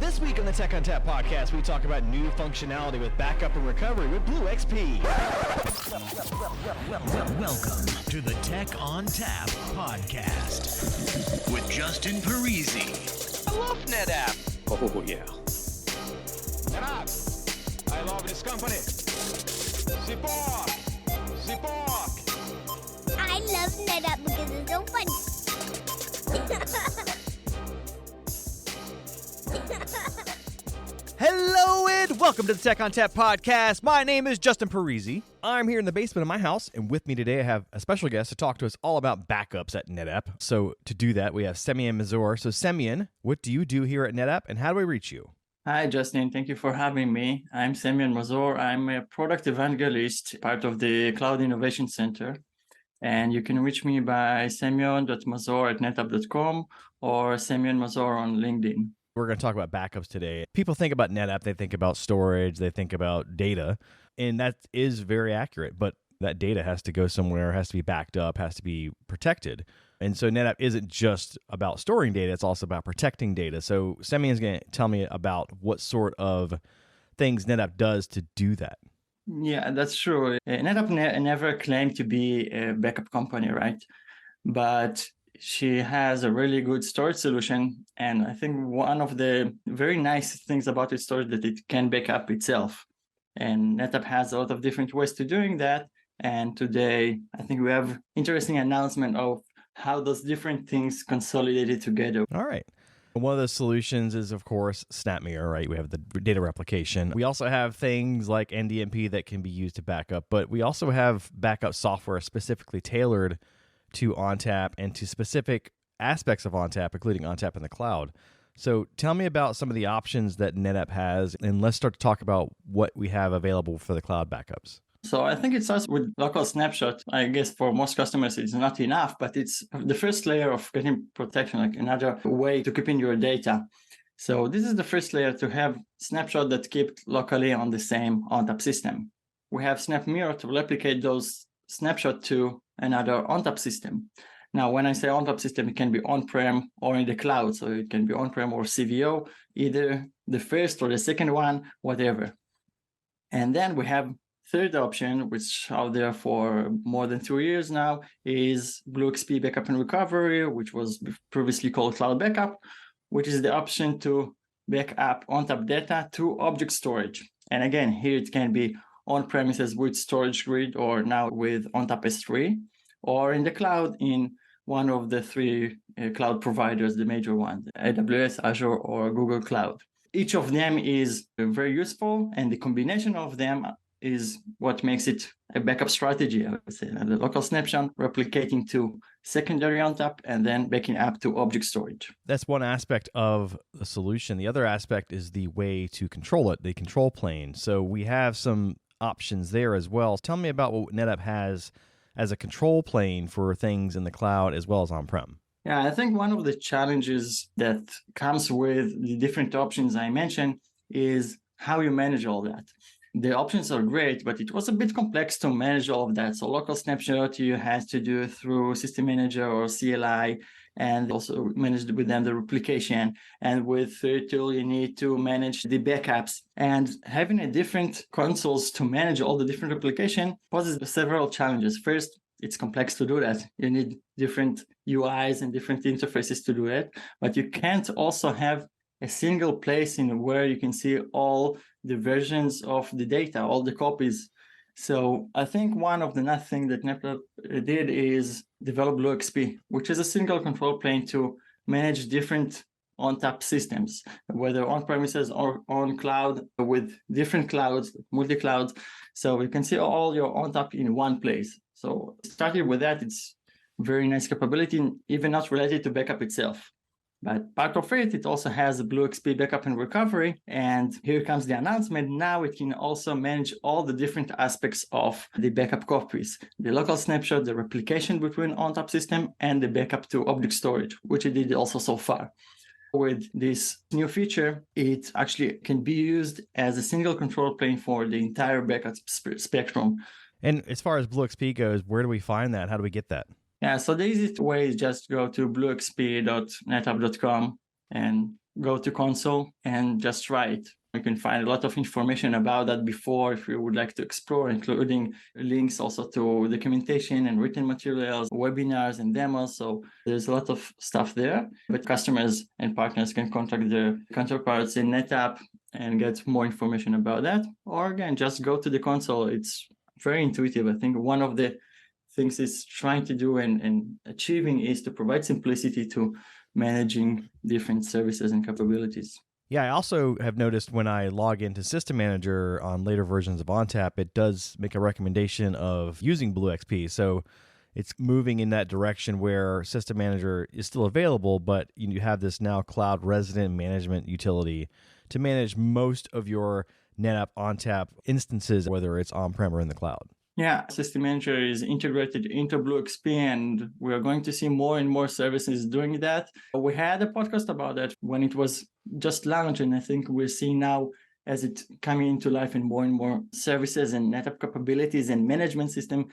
This week on the Tech ONTAP podcast, we talk about new functionality with backup and recovery with BlueXP. Welcome to the Tech ONTAP podcast with Justin Parisi. I love NetApp. Oh, yeah. NetApp. I love this company. Support. I love NetApp because it's so fun. Hello and welcome to the Tech ONTAP podcast. My name is Justin Parisi. I'm here in the basement of my house, and with me today I have a special guest to talk to us all about backups at NetApp. So to do that, we have Semion and Mazor. So Semion, what do you do here at NetApp, and how do we reach you? Hi, Justin. Thank you for having me. I'm Semion Mazor. I'm a product evangelist, part of the Cloud Innovation Center. And you can reach me by semion.mazor@netapp.com or Semion Mazor on LinkedIn. We're going to talk about backups today. People think about NetApp, they think about storage, they think about data, and that is very accurate, but that data has to go somewhere, has to be backed up, has to be protected. And so NetApp isn't just about storing data, it's also about protecting data. So Semion's going to tell me about what sort of things NetApp does to do that. Yeah, that's true. NetApp never claimed to be a backup company, right? But she has a really good storage solution. And I think one of the very nice things about its storage that it can back up itself. And NetApp has a lot of different ways to doing that. And today, I think we have interesting announcement of how those different things consolidated together. All right. One of the solutions is, of course, SnapMirror, right? We have the data replication. We also have things like NDMP that can be used to back up, but we also have backup software specifically tailored to ONTAP and to specific aspects of ONTAP, including ONTAP in the cloud. So tell me about some of the options that NetApp has, and let's start to talk about what we have available for the cloud backups. So I think it starts with local snapshot. I guess for most customers, it's not enough, but it's the first layer of getting protection, like another way to keep in your data. So this is the first layer, to have snapshot that kept locally on the same ONTAP system. We have SnapMirror to replicate those snapshot to another ONTAP system. Now, when I say ONTAP system, it can be on-prem or in the cloud. So it can be on-prem or CVO, either the first or the second one, whatever. And then we have third option, which out there for more than 2 years now, is BlueXP Backup and Recovery, which was previously called Cloud Backup, which is the option to back up ONTAP data to object storage. And again, here it can be on-premises with Storage Grid, or now with ONTAP S3, or in the cloud in one of the three cloud providers, the major ones, AWS, Azure, or Google Cloud. Each of them is very useful, and the combination of them is what makes it a backup strategy, I would say. The local snapshot replicating to secondary ONTAP and then backing up to object storage. That's one aspect of the solution. The other aspect is the way to control it, the control plane. So we have some options there as well. Tell me about what NetApp has as a control plane for things in the cloud as well as on-prem. Yeah, I think one of the challenges that comes with the different options I mentioned is how you manage all that. The options are great, but it was a bit complex to manage all of that. So local snapshot, you had to do through System Manager or CLI, and also managed with them the replication. And with third tool, you need to manage the backups. And having a different consoles to manage all the different replication poses several challenges. First, it's complex to do that. You need different UIs and different interfaces to do it, but you can't also have a single place in where you can see all the versions of the data, all the copies. So I think one of the nice things that NetApp did is develop BlueXP, which is a single control plane to manage different ONTAP systems, whether on-premises or on cloud, with different clouds, multi-clouds. So you can see all your ONTAP in one place. So starting with that, it's very nice capability, even not related to backup itself. But part of it, it also has a BlueXP Backup and Recovery. And here comes the announcement. Now it can also manage all the different aspects of the backup copies, the local snapshot, the replication between ONTAP system, and the backup to object storage, which it did also so far. With this new feature, it actually can be used as a single control plane for the entire backup spectrum. And as far as BlueXP goes, where do we find that? How do we get that? Yeah, so the easiest way is just go to bluexp.netapp.com and go to console and just try it. You can find a lot of information about that before if you would like to explore, including links also to documentation and written materials, webinars and demos. So there's a lot of stuff there, but customers and partners can contact their counterparts in NetApp and get more information about that. Or again, just go to the console. It's very intuitive. I think one of the things it's trying to do and achieving is to provide simplicity to managing different services and capabilities. Yeah, I also have noticed when I log into System Manager on later versions of ONTAP, it does make a recommendation of using BlueXP. So it's moving in that direction where System Manager is still available, but you have this now cloud resident management utility to manage most of your NetApp ONTAP instances, whether it's on-prem or in the cloud. Yeah, System Manager is integrated into BlueXP, and we're going to see more and more services doing that. We had a podcast about that when it was just launched, and I think we're seeing now as it coming into life and more services and NetApp capabilities and management system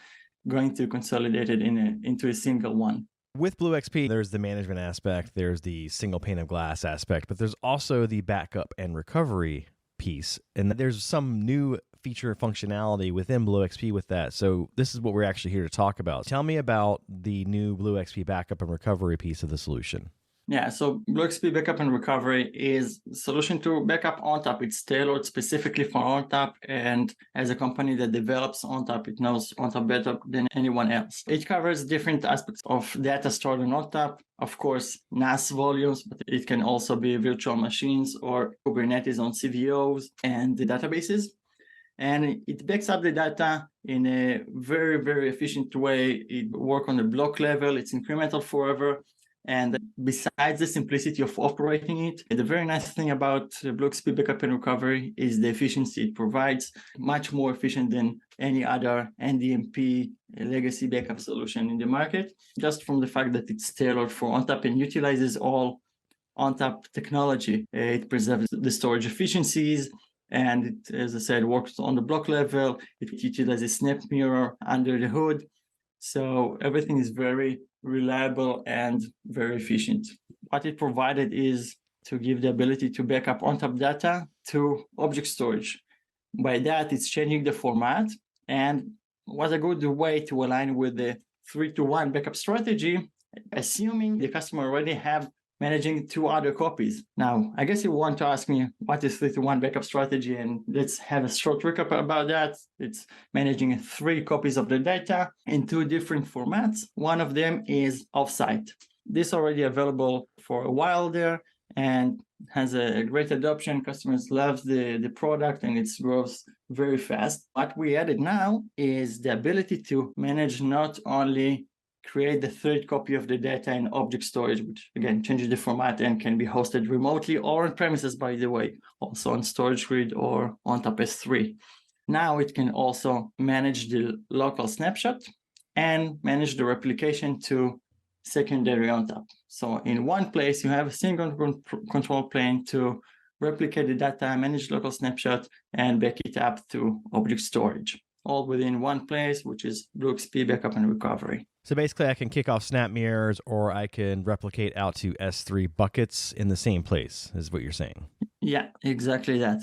going to consolidate it into a single one. With BlueXP, there's the management aspect, there's the single pane of glass aspect, but there's also the backup and recovery piece. And there's some new feature functionality within BlueXP with that. So this is what we're actually here to talk about. Tell me about the new BlueXP Backup and Recovery piece of the solution. Yeah, so BlueXP Backup and Recovery is a solution to backup ONTAP. It's tailored specifically for ONTAP, and as a company that develops ONTAP, it knows ONTAP better than anyone else. It covers different aspects of data stored on ONTAP, of course, NAS volumes, but it can also be virtual machines or Kubernetes on CVOs and the databases. And it backs up the data in a very, very efficient way. It works on the block level. It's incremental forever. And besides the simplicity of operating it, the very nice thing about BlueXP Backup and Recovery is the efficiency it provides, much more efficient than any other NDMP legacy backup solution in the market, just from the fact that it's tailored for ONTAP and utilizes all ONTAP technology. It preserves the storage efficiencies, and it, as I said, works on the block level. It utilizes SnapMirror under the hood. So everything is very reliable and very efficient. What it provided is to give the ability to back up ONTAP data to object storage. By that, it's changing the format and was a good way to align with the 3-to-1 backup strategy, assuming the customer already have managing 2 other copies. Now, I guess you want to ask me what is 3-to-1 backup strategy, and let's have a short recap about that. It's managing 3 copies of the data in 2 different formats. One of them is offsite. This is already available for a while there and has a great adoption. Customers love the product and it grows very fast. What we added now is the ability to manage not only create the 3rd copy of the data in object storage, which again changes the format and can be hosted remotely or on premises, by the way, also on StorageGrid or ONTAP S3. Now it can also manage the local snapshot and manage the replication to secondary ONTAP. So in one place, you have a single control plane to replicate the data, manage local snapshot, and back it up to object storage, all within one place, which is BlueXP Backup and Recovery. So basically, I can kick off snap mirrors, or I can replicate out to S3 buckets in the same place, is what you're saying. Yeah, exactly that.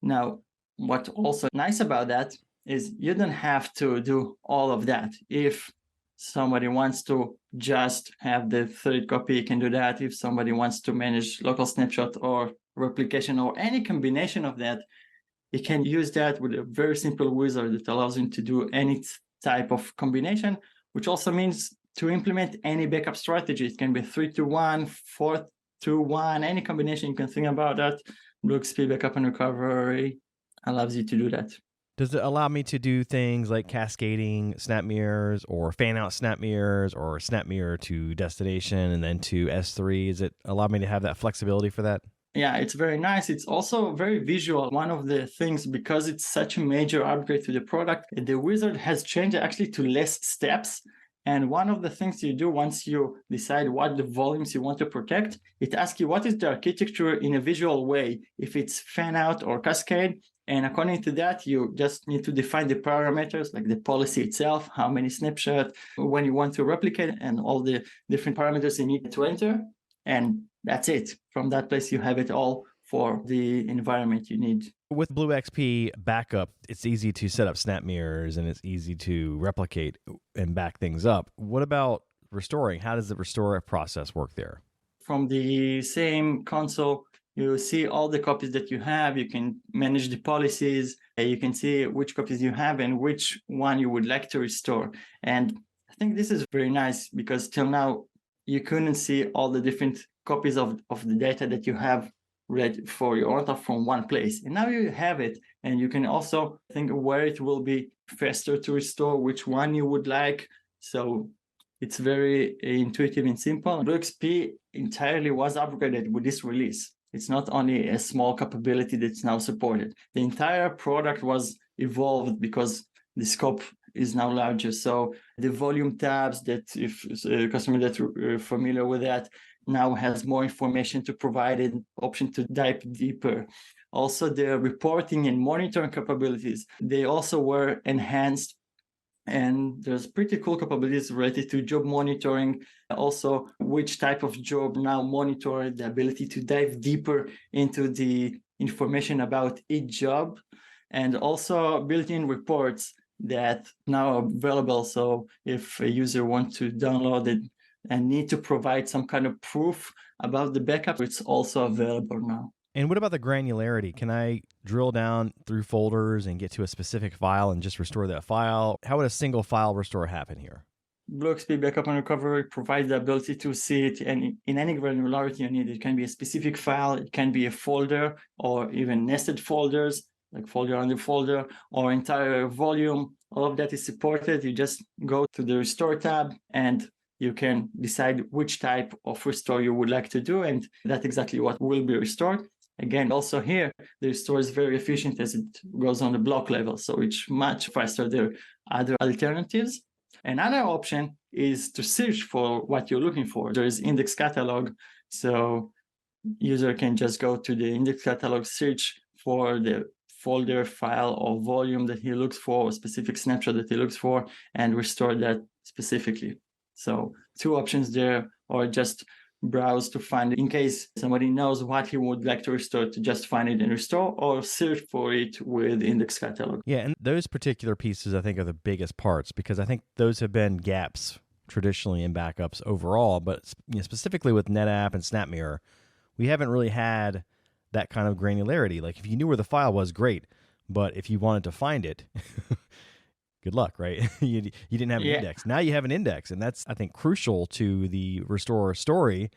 Now, what's also nice about that is you don't have to do all of that. If somebody wants to just have the 3rd copy, you can do that. If somebody wants to manage local snapshot or replication or any combination of that, you can use that with a very simple wizard that allows you to do any type of combination, which also means to implement any backup strategy. It can be 3-to-1, 4-to-1, any combination you can think about that. BlueXP Backup and Recovery allows you to do that. Does it allow me to do things like cascading snap mirrors or fan out snap mirrors or snap mirror to destination and then to S3? Does it allow me to have that flexibility for that? Yeah, it's very nice. It's also very visual. One of the things, because it's such a major upgrade to the product, the wizard has changed actually to less steps. And one of the things you do once you decide what the volumes you want to protect, it asks you what is the architecture in a visual way, if it's fan out or cascade. And according to that, you just need to define the parameters, like the policy itself, how many snapshots, when you want to replicate, and all the different parameters you need to enter. and that's it. From that place, you have it all for the environment you need. With BlueXP Backup, it's easy to set up snap mirrors and it's easy to replicate and back things up. What about restoring? How does the restore process work there? From the same console, you see all the copies that you have. You can manage the policies. You can see which copies you have and which one you would like to restore. And I think this is very nice because till now, you couldn't see all the different copies of the data that you have read for your ONTAP from one place. And now you have it, and you can also think where it will be faster to restore, which one you would like. So it's very intuitive and simple. BlueXP entirely was upgraded with this release. It's not only a small capability that's now supported. The entire product was evolved because the scope is now larger. So the volume tabs that if a customer that are familiar with that now has more information to provide an option to dive deeper. Also, the reporting and monitoring capabilities, they also were enhanced. And there's pretty cool capabilities related to job monitoring. Also, which type of job now monitor, the ability to dive deeper into the information about each job. And also built-in reports that now are available. So if a user wants to download it and need to provide some kind of proof about the backup, it's also available now. And what about the granularity? Can I drill down through folders and get to a specific file and just restore that file? How would a single file restore happen here? BlueXP Backup and Recovery provides the ability to see it in any granularity you need. It can be a specific file, it can be a folder, or even nested folders, like folder under folder, or entire volume. All of that is supported. You just go to the Restore tab and you can decide which type of restore you would like to do, and that's exactly what will be restored. Again, also here, the restore is very efficient as it goes on the block level, so it's much faster. There are other alternatives. Another option is to search for what you're looking for. There is index catalog, so user can just go to the index catalog, search for the folder, file, or volume that he looks for, or specific snapshot that he looks for, and restore that specifically. So 2 options there, or just browse to find it in case somebody knows what he would like to restore, to just find it and restore, or search for it with index catalog. Yeah, and those particular pieces I think are the biggest parts because I think those have been gaps traditionally in backups overall, but specifically with NetApp and SnapMirror, we haven't really had that kind of granularity. Like if you knew where the file was, great, but if you wanted to find it, good luck, right? you didn't have an index. Now you have an index, and that's, I think, crucial to the restore story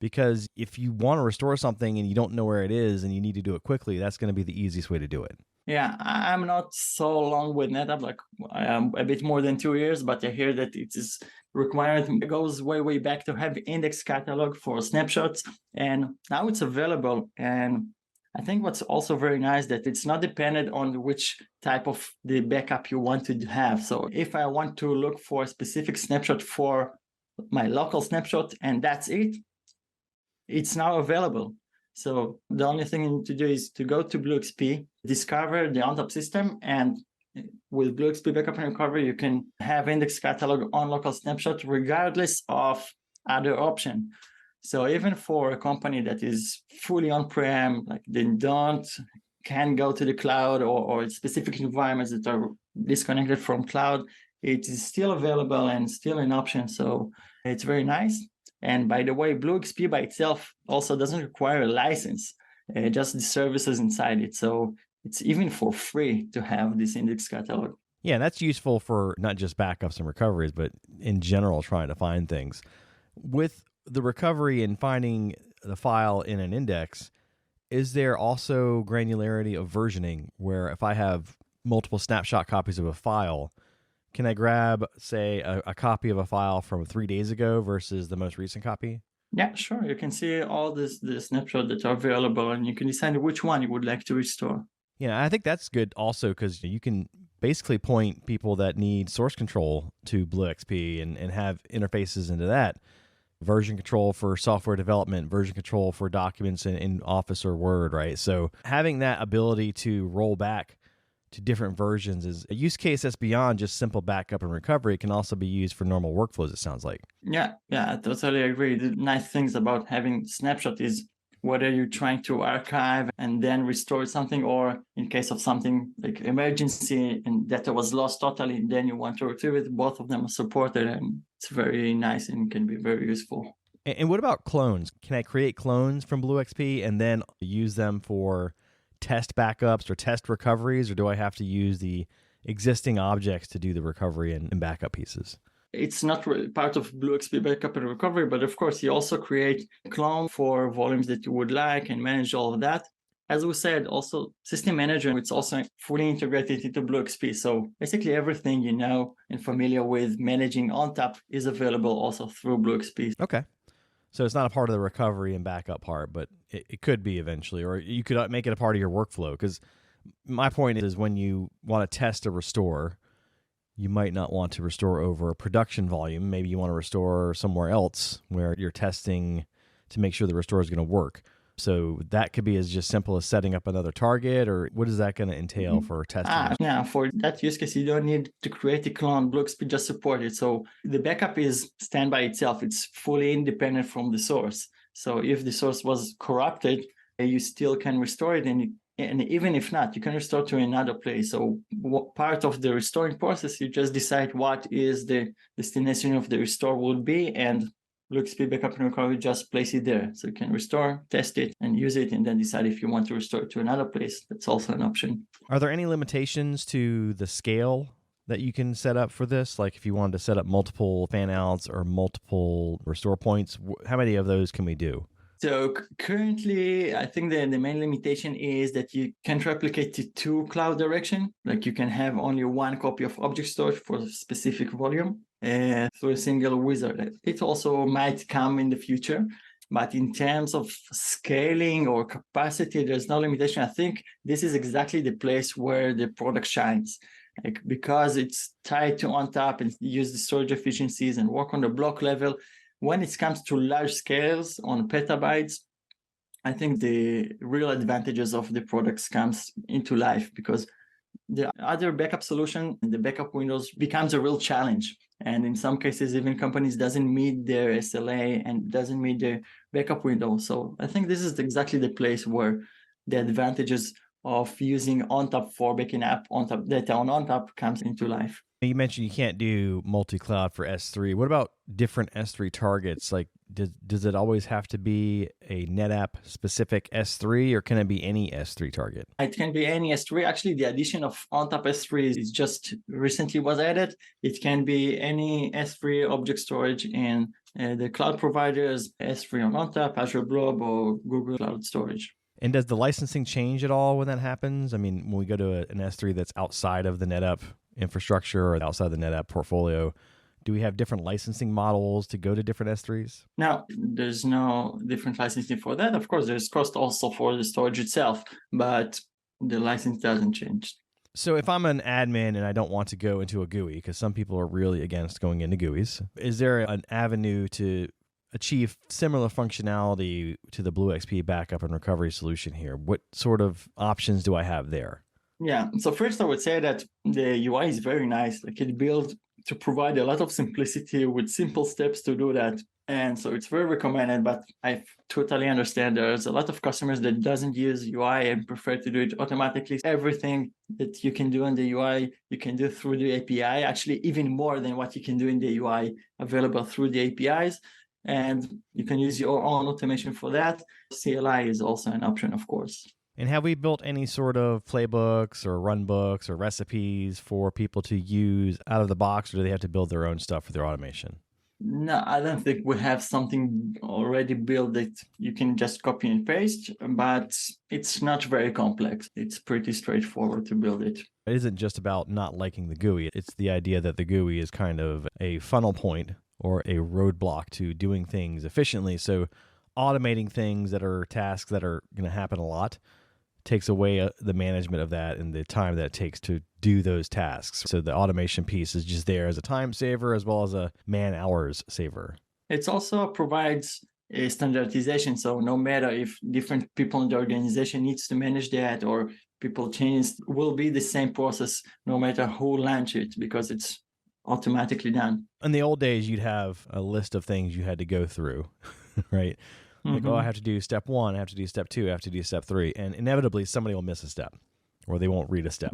because if you want to restore something and you don't know where it is and you need to do it quickly, that's going to be the easiest way to do it. Yeah, I'm not so long with NetApp, like I am a bit more than 2 years, but I hear that it is required. It goes way back to have index catalog for snapshots, and now it's available. And I think what's also very nice that it's not dependent on which type of the backup you want to have. So if I want to look for a specific snapshot for my local snapshot and that's it, it's now available. So the only thing you need to do is to go to BlueXP, discover the ONTAP system, and with BlueXP Backup and Recovery, you can have index catalog on local snapshot regardless of other option. So even for a company that is fully on-prem, like they can go to the cloud or specific environments that are disconnected from cloud, it is still available and still an option. So it's very nice. And by the way, BlueXP by itself also doesn't require a license, just the services inside it. So it's even for free to have this index catalog. Yeah, and that's useful for not just backups and recoveries, but in general, trying to find things. With the recovery and finding the file in an index, is there also granularity of versioning where if I have multiple snapshot copies of a file, can I grab, say, a copy of a file from 3 days ago versus the most recent copy? Yeah, sure. You can see all the snapshots that are available, and you can decide which one you would like to restore. Yeah, I think that's good also because you can basically point people that need source control to BlueXP and have interfaces into that. Version control for software development, version control for documents in Office or Word, right? So having that ability to roll back to different versions is a use case that's beyond just simple backup and recovery. It can also be used for normal workflows, it sounds like. Yeah, I totally agree. The nice things about having snapshot is whether you're trying to archive and then restore something, or in case of something like emergency and data was lost totally, then you want to retrieve it, both of them are supported, and it's very nice and can be very useful. And what about clones? Can I create clones from BlueXP and then use them for test backups or test recoveries, or do I have to use the existing objects to do the recovery and backup pieces? It's not really part of BlueXP Backup and Recovery, but of course, you also create a clone for volumes that you would like and manage all of that. As we said, also System Manager, it's also fully integrated into BlueXP. So basically everything you know and familiar with managing ONTAP is available also through BlueXP. Okay. So it's not a part of the recovery and backup part, but it could be eventually, or you could make it a part of your workflow. Because my point is when you want to test a restore, you might not want to restore over a production volume. Maybe you want to restore somewhere else where you're testing to make sure the restore is going to work. So that could be as just simple as setting up another target, or what is that going to entail for testing? Yeah, for that use case, you don't need to create a clone. BlueXP just support it. So the backup is stand by itself. It's fully independent from the source. So if the source was corrupted, you still can restore it. And even if not, you can restore to another place. So part of the restoring process, you just decide what is the destination of the restore would be, and BlueXP Backup and Recovery just place it there. So you can restore, test it, and use it, and then decide if you want to restore it to another place. That's also an option. Are there any limitations to the scale that you can set up for this? Like if you wanted to set up multiple fan outs or multiple restore points, how many of those can we do? So currently, I think the main limitation is that you can't replicate to two cloud direction. Like you can have only one copy of object storage for a specific volume through a single wizard. It also might come in the future, but in terms of scaling or capacity, there's no limitation. I think this is exactly the place where the product shines. Like because it's tied to ONTAP and use the storage efficiencies and work on the block level. When it comes to large scales on petabytes, I think the real advantages of the products comes into life, because the other backup solution in the backup windows becomes a real challenge. And in some cases, even companies doesn't meet their SLA and doesn't meet their backup window. So I think this is exactly the place where the advantages of using ONTAP for backing up ONTAP data on ONTAP comes into life. You mentioned you can't do multi-cloud for S3. What about different S3 targets? Like, does it always have to be a NetApp specific S3, or can it be any S3 target? It can be any S3. Actually, the addition of ONTAP S3 is just recently was added. It can be any S3 object storage in the cloud providers, S3 on ONTAP, Azure Blob, or Google Cloud Storage. And does the licensing change at all when that happens? I mean, when we go to an S3 that's outside of the NetApp infrastructure or outside the NetApp portfolio, do we have different licensing models to go to different S3s? No, there's no different licensing for that. Of course, there's cost also for the storage itself, but the license doesn't change. So if I'm an admin and I don't want to go into a GUI, because some people are really against going into GUIs, is there an avenue to achieve similar functionality to the BlueXP Backup and Recovery solution here? What sort of options do I have there? Yeah, so first I would say that the UI is very nice. Like it built to provide a lot of simplicity with simple steps to do that. And so it's very recommended, but I totally understand there's a lot of customers that doesn't use UI and prefer to do it automatically. Everything that you can do in the UI, you can do through the API, actually even more than what you can do in the UI available through the APIs. And you can use your own automation for that. CLI is also an option, of course. And have we built any sort of playbooks or run books or recipes for people to use out of the box, or do they have to build their own stuff for their automation? No, I don't think we have something already built that you can just copy and paste, but it's not very complex. It's pretty straightforward to build it. It isn't just about not liking the GUI. It's the idea that the GUI is kind of a funnel point or a roadblock to doing things efficiently. So automating things that are tasks that are going to happen a lot takes away the management of that and the time that it takes to do those tasks. So the automation piece is just there as a time saver as well as a man hours saver. It also provides a standardization. So no matter if different people in the organization needs to manage that, or people changes will be the same process no matter who launch it, because it's automatically done. In the old days, you'd have a list of things you had to go through, right? Like, I have to do step 1, I have to do step 2, I have to do step 3. And inevitably, somebody will miss a step or they won't read a step.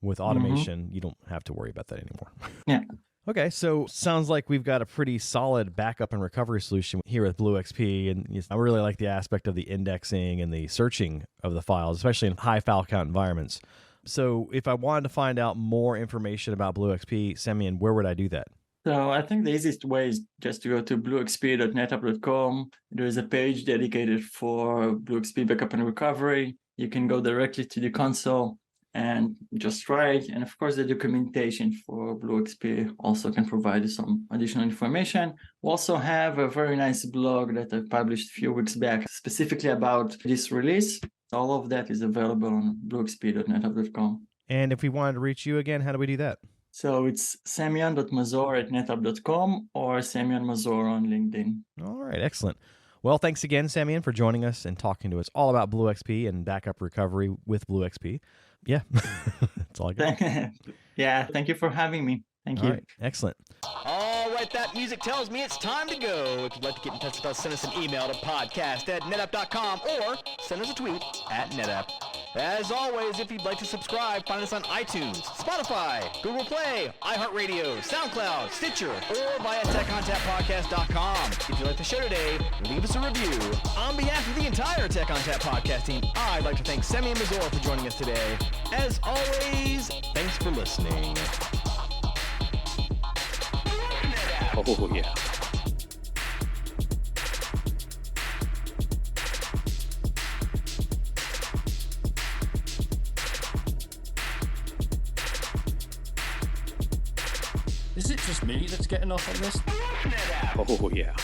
With automation, you don't have to worry about that anymore. Yeah. Okay, so sounds like we've got a pretty solid backup and recovery solution here with BlueXP. And I really like the aspect of the indexing and the searching of the files, especially in high file count environments. So if I wanted to find out more information about BlueXP, Semion, where would I do that? So I think the easiest way is just to go to bluexp.netapp.com. There is a page dedicated for BlueXP Backup and Recovery. You can go directly to the console and just try it. And of course, the documentation for BlueXP also can provide you some additional information. We also have a very nice blog that I published a few weeks back specifically about this release. All of that is available on bluexp.netapp.com. And if we wanted to reach you again, how do we do that? So it's semion.mazor@netapp.com or Semion Mazor on LinkedIn. All right, excellent. Well, thanks again, Semion, for joining us and talking to us all about BlueXP and backup recovery with BlueXP. Yeah, that's all I got. Yeah, thank you for having me. Thank you. All right, excellent. All right, that music tells me it's time to go. If you'd like to get in touch with us, send us an email to podcast@netapp.com or send us a tweet @netapp. As always, if you'd like to subscribe, find us on iTunes, Spotify, Google Play, iHeartRadio, SoundCloud, Stitcher, or via TechOnTapPodcast.com. If you like the show today, leave us a review. On behalf of the entire Tech on Tap podcast team, I'd like to thank Semion and Mazor for joining us today. As always, thanks for listening. Oh, yeah. Is it just me that's getting off on this? Oh, yeah.